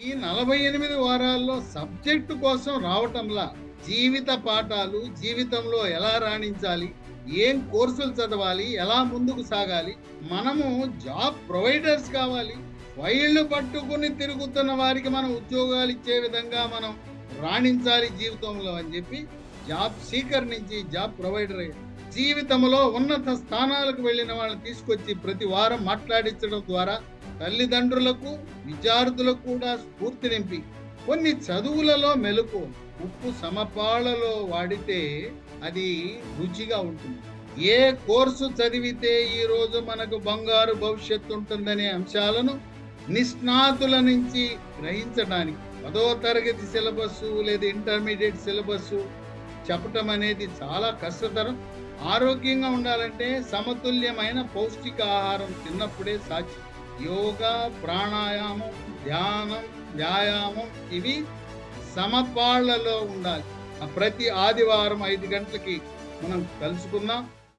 ఈ 48 వారాల్లో సబ్జెక్టు కోసం రావటంలా జీవిత పాఠాలు, జీవితంలో ఎలా రాణించాలి, ఏం కోర్సులు చదవాలి, ఎలా ముందుకు సాగాలి, మనము జాబ్ ప్రొవైడర్స్ కావాలి. ఫైళ్ళు పట్టుకుని తిరుగుతున్న వారికి మనం ఉద్యోగాలు ఇచ్చే విధంగా మనం రాణించాలి జీవితంలో అని చెప్పి జాబ్ సీకర్ నుంచి జాబ్ ప్రొవైడర్ అయ్యాడు. జీవితంలో ఉన్నత స్థానాలకు వెళ్ళిన వాళ్ళని తీసుకొచ్చి ప్రతి వారం మాట్లాడించడం ద్వారా తల్లిదండ్రులకు, విద్యార్థులకు కూడా స్ఫూర్తి నింపి కొన్ని చదువులలో మెలకు ఉప్పు సమపాళ్లలో వాడితే అది రుచిగా ఉంటుంది. ఏ కోర్సు చదివితే ఈ రోజు మనకు బంగారు భవిష్యత్తు ఉంటుందనే అంశాలను నిష్ణాతుల నుంచి గ్రహించడానికి 10వ తరగతి సిలబస్సు లేదా ఇంటర్మీడియట్ సిలబస్సు చెప్పటం అనేది చాలా కష్టతరం. ఆరోగ్యంగా ఉండాలంటే సమతుల్యమైన పౌష్టికాహారం తిన్నప్పుడే సాధ్యం. యోగా, ప్రాణాయామం, ధ్యానం, వ్యాయామం ఇవి సమపాళ్లలో ఉండాలి. ప్రతి ఆదివారం 5 గంటలకి మనం కలుసుకుందాం.